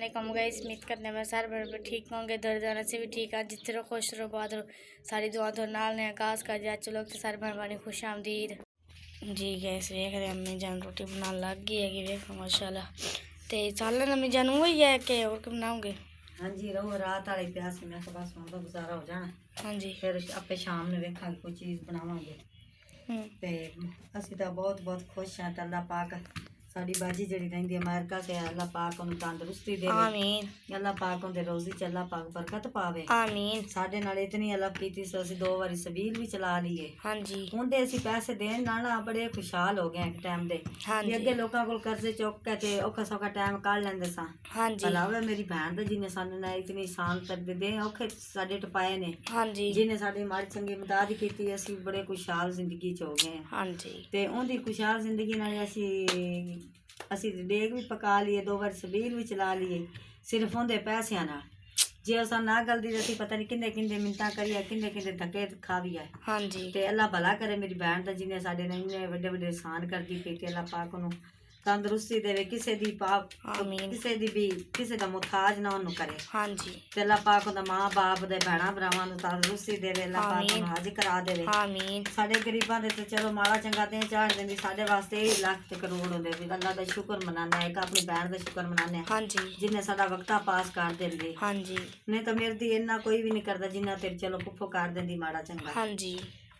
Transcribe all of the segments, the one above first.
वालेकुम गाइस, उम्मीद करने में सारे बड़े ठीक होंगे। दर जाने से भी ठीक है। जिस तरह खुश रहो, बात रहो, सारी दुआ तो नाल ने आकाश कर दिया। चलो तो सारे मेहरबानी खुश आमदीद जी। गैस वेख रहे अम्मी जान रोटी बनाने लग गई है। वेखो माशाल्लाह। ते सालन अम्मी जान वही है कि और क्या बनाओगे? हाँ जी, रहो रात वाले प्यास में तो बस तो गुजारा हो जाना। हाँ जी, फिर आपे शाम में वेखा कोई चीज़ बनावांगे। ते असी तो बहुत बहुत खुश हैं। अल्लाह पाक साड़ी बाजी जड़ी रही अमेरिका से, अल्लाह पाक उन्हें तंदुरुस्ती दे। आमीन। अल्लाह पाक उनके रोजी च अल्लाह पाक बरकत पावे। आमीन। साडे नाल इतनी अल्लाह कीती सो असी 2 बारी सबील भी चला लिए। हाँ जी, हुंदे असी पैसे देन ना बड़े खुशहाल हो गए एक टाइम दे। हाँ जी, अगे लोकां कोल कर्जे चुक के ते औखा सौखा टाइम काढ़ लैंदे सा। हाँ जी, भला मेरी भैन दा जिन्हें सानू ना इतनी शान कर दे औखे साडे टपाए ने। हाँ जी, जिन्हें साडी माड़ी चंगी मदद कीती असी बड़े खुशहाल जिंदगी च हो गए। हाँ जी, ते उनदी खुशहाल जिंदगी नाल असी डेग भी पका लिए, 2 बार सबील भी चला लिए, सिर्फ उनके पैसों नाल। जे असा ना गलती तो पता नहीं किन्ने किन्ने मिन्नतां करिए, किन्ने किन्ने धक्के खा भी है। हाँ जी, ते अल्लाह भला करे मेरी बहन दा जिन्हें साडे ने इन्ने वड्डे वड्डे एहसान करदी पई ते अल्लाह पाक उन्हें तंदुरुस्ती देवे, किसे दी पाप किसे दी भी किसे दा मुताज ना उन्हें करे। हाँ जी, ते अल्लाह पाक उनदा माँ बाप दे भैणा भरावां नूं तंदुरुस्ती देवे। अल्लाह पाक उन्हें हज करा देवे। आमीन। साडे गरीबां दे ते चलो माड़ा चंगा ते चाढ़ देंदी, साडे वास्ते ही लाख ते करोड़ होंदे भी। अल्लाह दा शुक्र मनाने, एक अपनी बहन दा शुक्र मनाने। हाँ जी, जिन्हें साडा वक्ता पास कर देंदी। हाँ जी, नहीं तो मेरे दी इन्ना कोई भी नहीं करदा जिन्ना तेरे चलो कुफो कर देंदी माड़ा चंगा। हाँ जी,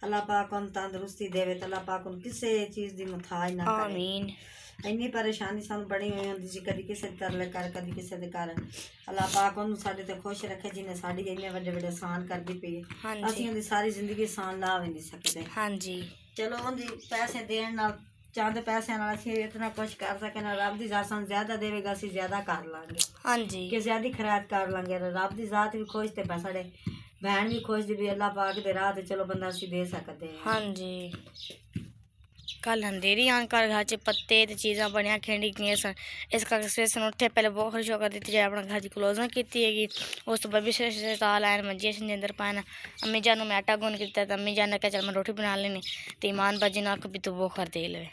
अल्लाह पाक उन्हें तंदुरुस्ती देवे ते अल्लाह पाक उन्हें किसी चीज़ दी मुताज ना करे। आमीन। इन्नी परेशानी सानू बड़ी हुई होंदी सी, कदी किसे दे तरले कर, कदी किसे दे कर। अल्लाह पाक उन्हें साडे ते खुश रखे जिन्हें साडी इन्ने वड्डे वड्डे एहसान करदी पई। असीं उन्दी सारी जिंदगी एहसान ला भी नहीं सकदे। हाँ जी, चलो उन्दी पैसे देण नाल चंद पैसे नाल असीं इतना कुछ कर सके ना। रब दी जात सानू ज्यादा देवेगा, असीं ज्यादा कर लांगे। हाँ जी, कि ज्यादा खैरात कर लांगे। रब दी जात भी खुश ते साडे बहन भी खुश दी भी अल्लाह पाक दे राह ते चलो बंदा असीं दे सकदे। हाँ जी, कल अंधेरी आन कर घर च पत्ते ते चीज़ां बनिया खेंडी गई सन। इस करके सवेरे उठे पहले बहुत खुश होकर दी जाए अपना घर की क्लोजिंग की हैगी। उस तो बबी से ताल आए मंजिया से अंदर पाना। अम्मी जान मैं आटा गुन किया तो अम्मी जान ने कहा चल मैं रोटी बना लेनी। तो ईमान बाजी ने आख भी तू वो कर दे ले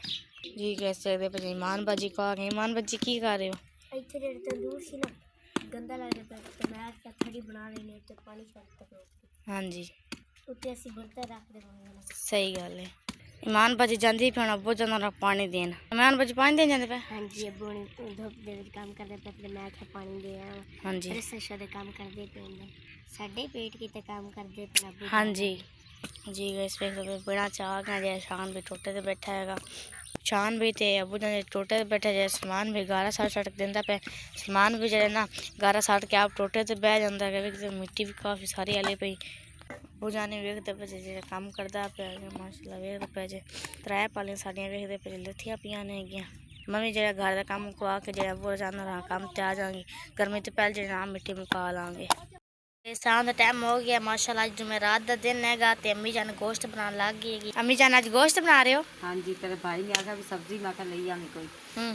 जी। कैसे दे ईमान बाजी को आ गए। ईमान बाजी की कर रहे हो? गंदा लग रहा था तो मैं आज थड़ी बना लेने तो पानी छोड़। हाँ जी, उत्ते ऐसी बर्तन रख दे। सही गल है। ईमान बाजी जाती पे अब्बू जाना पानी देन। ईमान बाजी पानी देन जाते पे? हाँ जी, अब्बू ने धुप दे काम करते पे तो मैं आखे पानी दे। हाँ जी, रसोई दे काम करते पे साडे पेट की ते काम करते पे अब्बू। हाँ जी जी, गैस पे बड़ा चाह गया जाए। शान भी टोटे से बैठा हैगा। शान भी थे अबू जान टोटे से बैठा जाए। समान भी गारा साट सटक देंदा पे। समान भी जो ना गारा साट के आप टोटे से बह जाता है। मिट्टी भी काफ़ी सारी हले पई। अबू जाने वेखते पे जो काम करता पे माशाल्लाह वेखते पे जे 3 पालियां साड़ियां वेखते पे लथियां पियां ने हैगियां। मम्मी जो घर का काम मुकवा के जो अबू जाना रहा काम ते आ जाएंगी। गर्मी तो पहले जो मिट्टी मुका लाँगे। शाम का टाइम हो गया माशाल्लाह। आज जुमेरात का दिन हैगा ते अम्मी जान गोश्त बनाने लग गई हैगी। अम्मी जान आज गोश्त बना रहे हो? हाँ जी, तेरे भाई ने आखा भी सब्जी मैं आखा ले आंगी कोई।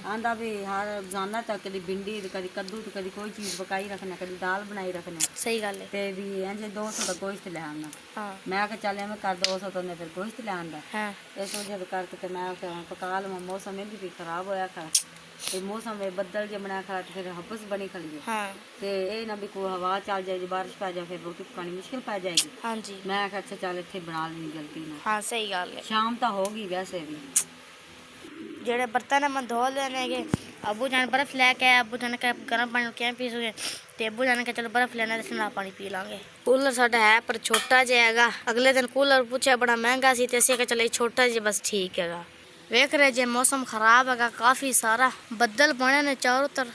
आंदा भी हर रोजाना तो कभी भिंडी तो कभी कद्दू तो कभी कोई चीज़ पकाई रखना, कभी दाल बनाई रखना। सही गल है। ते भी इंज 200 का गोश्त ले आना। हाँ, मैं आखा चल मैं कर 200 तो ने फिर गोश्त ले आंदा। हाँ, इस वजह करके मैं पका लवा। मौसम इंज भी खराब होया खा ते मौसम में बदल जो बनाया खा फिर हबस बनी खड़ी है। हाँ, ते ये ना भी कोई हवा चल जाए, बारिश पै जाए, फिर रोटी पकानी मुश्किल पै जाएगी। हाँ जी, मैं आखा अच्छा चल इतने बना लेनी जल्दी ना। हाँ सही गल है। शाम तो होगी वैसे भी जेडे बर्तन मैं धो लेने गए। अबू जान बर्फ लैके आए। अबू जान गर्म पानी क्या पी सके तो अबू जान के चलो बर्फ लेना तो ठंडा पानी पी लाँगे। कूलर साडा है पर छोटा जिहा हैगा। अगले दिन कूलर पूछा बड़ा महंगा सी ते असीं कहा चलो छोटा जी बस ठीक हैगा। वेख रहे जे मौसम खराब हैगा, काफ़ी सारा बदल बने ने चारों तरफ।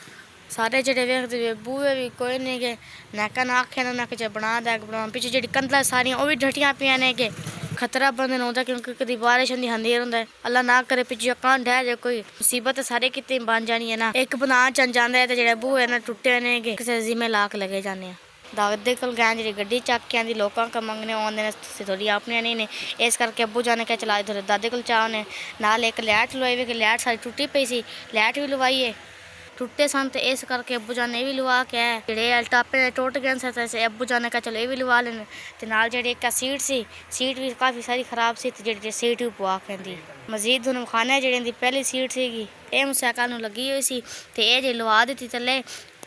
सारे जेडे वेखते बूहे भी कोई नहीं गए नैका ना आखे ना नैक च बना दै बना। पिछे जी कंधा सारियां भी ढटियां पियां ने के खतरा बंद नहीं होता क्योंकि कभी बारिश होंगी अंधेर होंदा है। अल्लाह ना करे पिछे कान ढह जाए कोई मुसीबत सारे किते बन जानी है ना। एक बना चल जाता है तो जेडे बूहे ने टुटे ने के किसी जिम्मे लाक लगे जाने। दादे कोल गए जी गड्डी चक के आँदी लोगों का मंगने आते हैं थोड़ी अपने नहीं ने। इस करके अबू जाने क्या चला थोड़े दादे को चाह ने नाल एक लाइट लवाई वे कि लाइट सारी टुटी पई सी। लाइट भी लवाई है टुटे सन तो इस करके अबू जान ये भी लवा के आए। जेडे टापे टुट गए थे अबू जाने का चलो ये भी लवा लेने। तो नाल जेडी एक सीट सी सीट भी काफ़ी सारी खराब सी तो जेडी सीट भी पवा के मजीद उन्होंने खाने जी पहली सीट सी ये मोटरसाइकिल लगी हुई सी तो ये जी लवा दी थले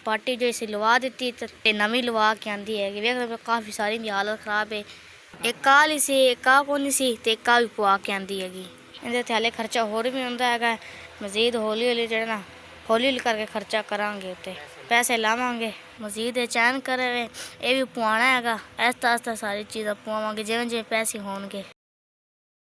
ਪਾਰਟੀ ਜੋ ਅਸੀਂ ਲਵਾ ਦਿੱਤੀ ਤੇ ਨਵੀਂ ਲਵਾ ਕੇ ਆਂਦੀ ਹੈਗੀ। ਵੇਖ ਕਾਫੀ ਸਾਰੀ ਦੀ ਹਾਲਤ ਖਰਾਬ ਹੈ। ਇੱਕ ਆਹ ਲਈ ਸੀ, ਇੱਕ ਆਹ ਕੋਈ ਨਹੀਂ ਸੀ ਤੇ ਇੱਕ ਆਹ ਵੀ ਪਵਾ ਕੇ ਆਂਦੀ ਹੈਗੀ। ਇਹਦੇ ਤੇ ਹਾਲੇ ਖਰਚਾ ਹੋਰ ਵੀ ਹੁੰਦਾ ਹੈਗਾ। ਮਜ਼ੀਦ ਹੌਲੀ ਹੌਲੀ ਜਿਹੜਾ ਨਾ ਹੌਲੀ ਹੌਲੀ ਕਰਕੇ ਖਰਚਾ ਕਰਾਂਗੇ, ਉੱਤੇ ਪੈਸੇ ਲਾਵਾਂਗੇ। ਮਜ਼ੀਦ ਚੈਨ ਕਰੇ ਇਹ ਵੀ ਪਵਾਉਣਾ ਹੈਗਾ। ਆਹਿਸਤਾ ਆਹਿਸਤਾ ਸਾਰੀ ਚੀਜ਼ਾਂ ਪਵਾਵਾਂਗੇ ਜਿਵੇਂ ਜਿਵੇਂ ਪੈਸੇ ਹੋਣਗੇ।